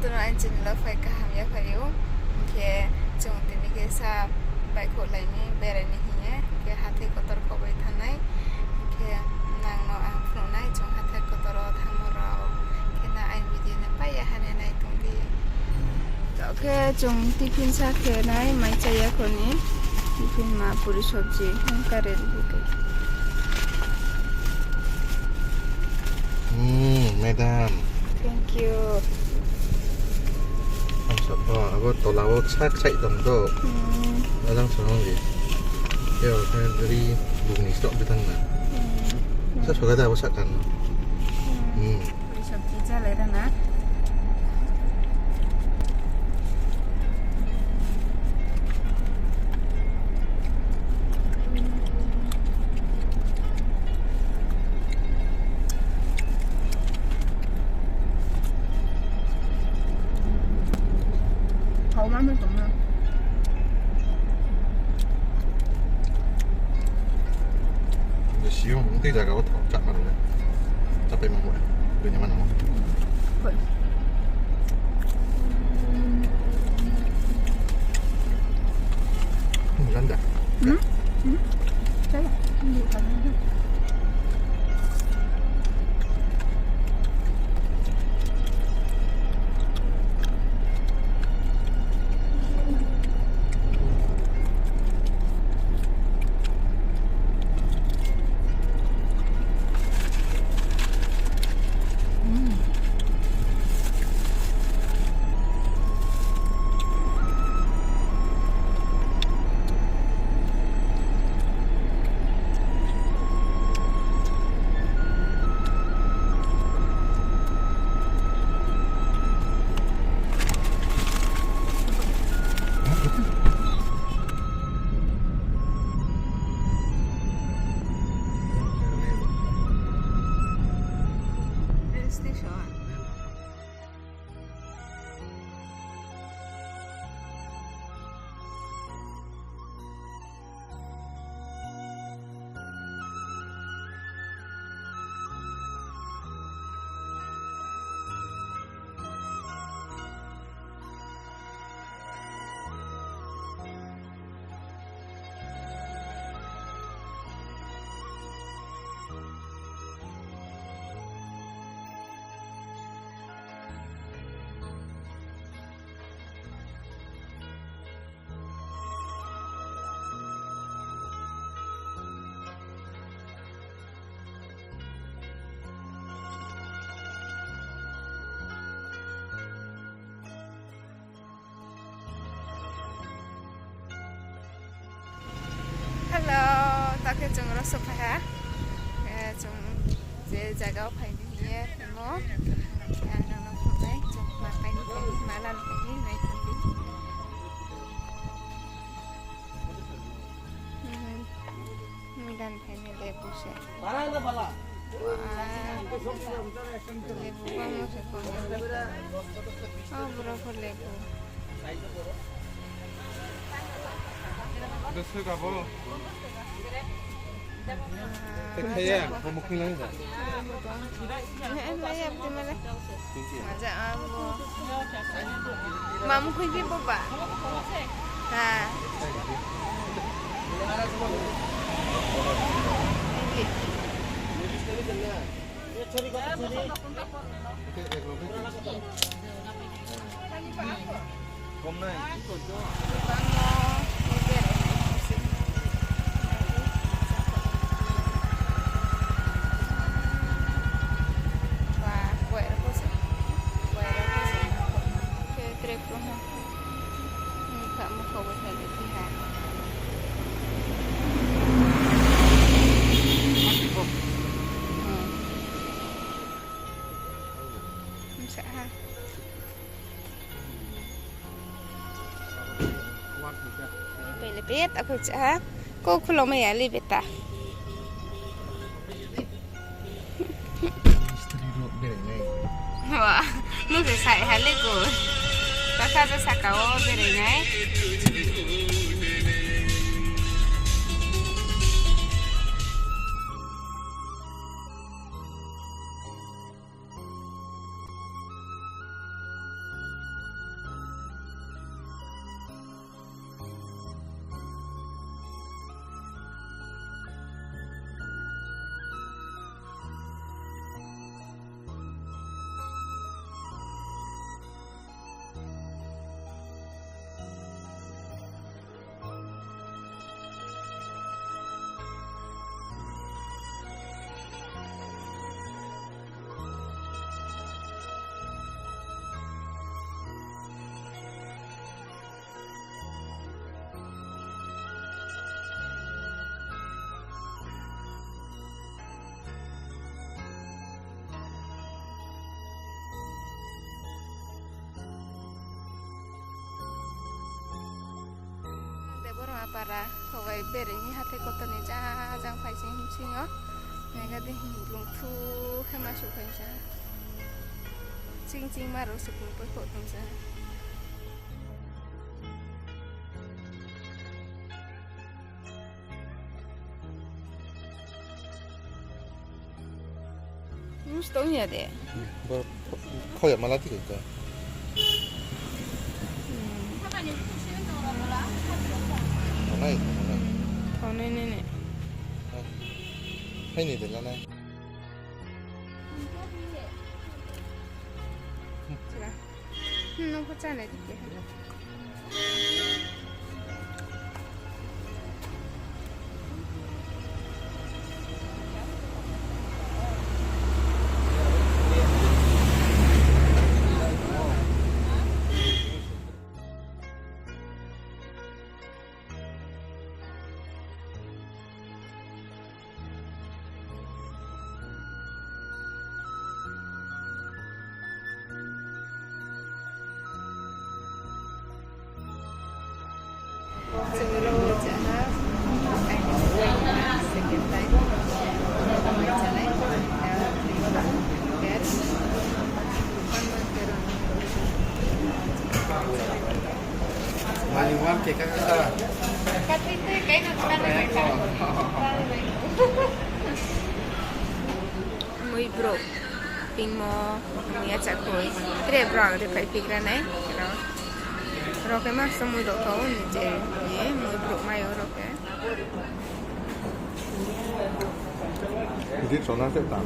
tuno anjing la fai kaham ya fayu ke jong tini ke sa bai ko lai ni bere ni hiye ke hathi kotor ko bai thanai ke nang no ang phno nai jong hathi kotor thang morao ke na ai video na pai ya hane nai tung di to ke jong tiffin sa ke nai mai chaya ko ni tiffin ma puri sabji kare di ke madam. Thank you. Aku tolak sak 정도. 나랑 저런지. 요 그들이 부분이 있어 비슷한데. 저 저가 다 보셨간. Puri sabji cha lai da na. Hậu má mới cũng ngon. 근데 시용 홍대자가 더 짭만네. 짭빼만 뭐야? 왜냐면 뭐. Vậy. 잘한다. Thế là nhiều phần hơn. Station. Hello, ta cái chung rất sụp ha. Chung cái jaga phải đi nhé, mo. Anh đang nói không đấy, chung mà phải đi mà làm phải đi này thật đi. Mình đang phải đi để bù sẽ. Wah, lebu kamu sekolah. Oh, berapa lebu? 술 가보. 택해야 뭐 먹긴 한다. Em lấy em tìm lên. Dạ mua. Mà mua khuyên phim bông bả. À. hôm nay biết aku cak ko kulo me ali beta istri ro bere nei wah nu se sai hale ko ta ka sa sakao bere nei para khawai bereng hate kotone ja jang phai sing singo nega de lung thu khama su phai sa ching maro su pung poi ko tung sa Musto nya de 뭐 커야 말라티가 있다. 하나이 하나. 네네네 하이니 될라나? 제가 너 호자 내릴게. Maliwan ke kakak. Tapi itu kayak nak mereka. Muy bro, ping mo ni aja koi. Tre bro ada kai pikiran ni. Roke mah semua doktor ni je. Ni muy bro mayo roke. Jadi sonar tu tak?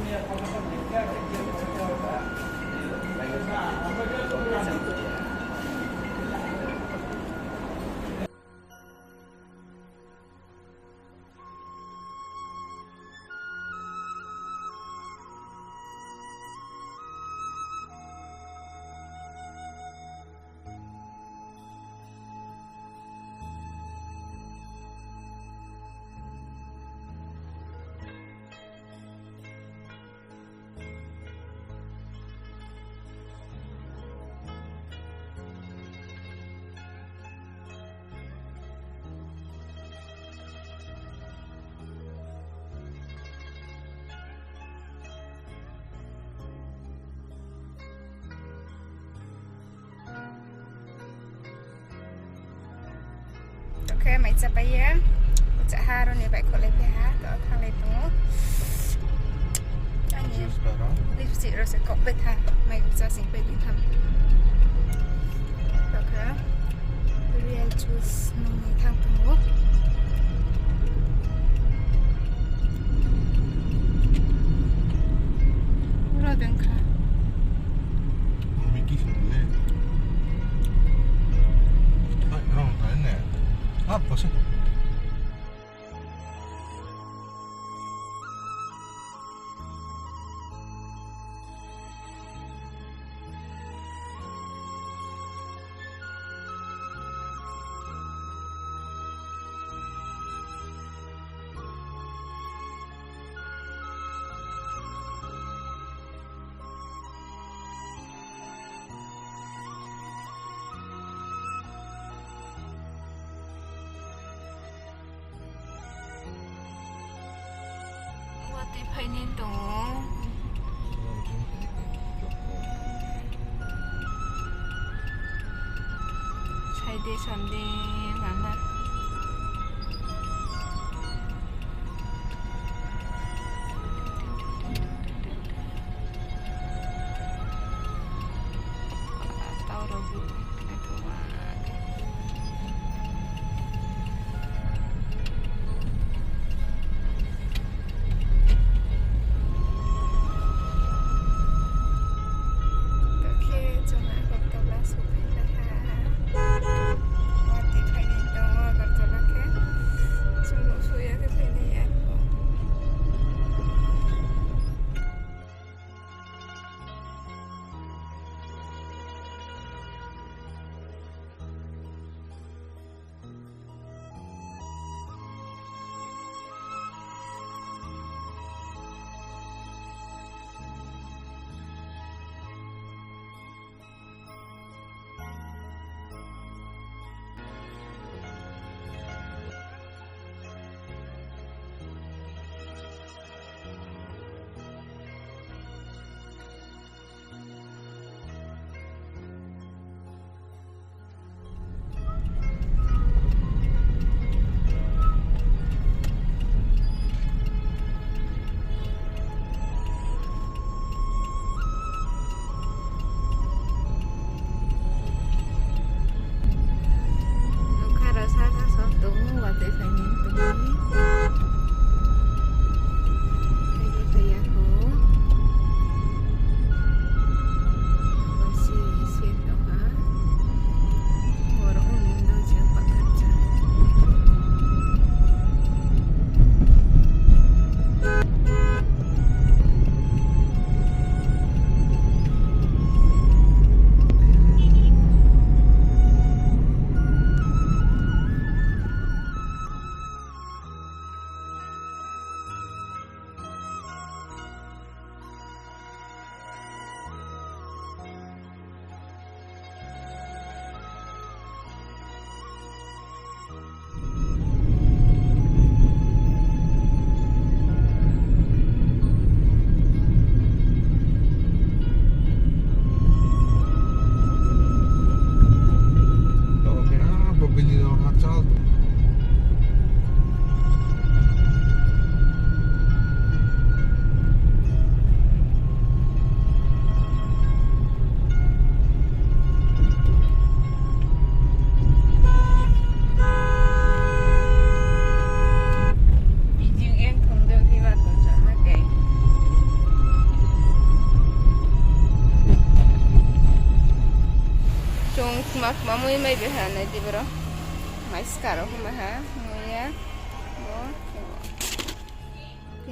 Okay, mai cha pai ya. Cha ha ro ni bai ko le pe ha to thang le tu. Ani lipstick ro se ko pe tha mai cha sing pe bi tham. Okay. Real juice no ni thang tu. Ro den kha. Miki sendiri. Orang tanya. Apa sih? Di phai ni tu. Chai de sam de mama. Tao ro bu na tu wa. Hãy subscribe cho kênh Ghiền Mì Gõ để không bỏ lỡ mak mamui mai be ha na di bro mai skaro kuma ha ya bo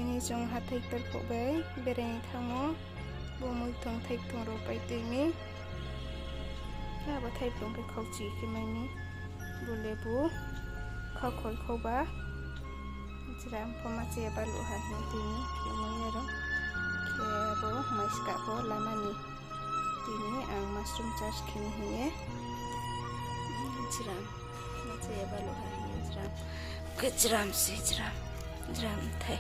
ini jong hatai terpuk bay bereng thango bo mui thong thai thong ro pai tui mi ya ba thai plong ke khau chi ke mai mi bo lebu khau khoi khau ba jram poma che ba lu ha ni ti ni ke mui ro ke bo mai ska bo lamani ini ang mushroom charge kini hiye jram mace ya balu ha hiye jram ke jram se jram thai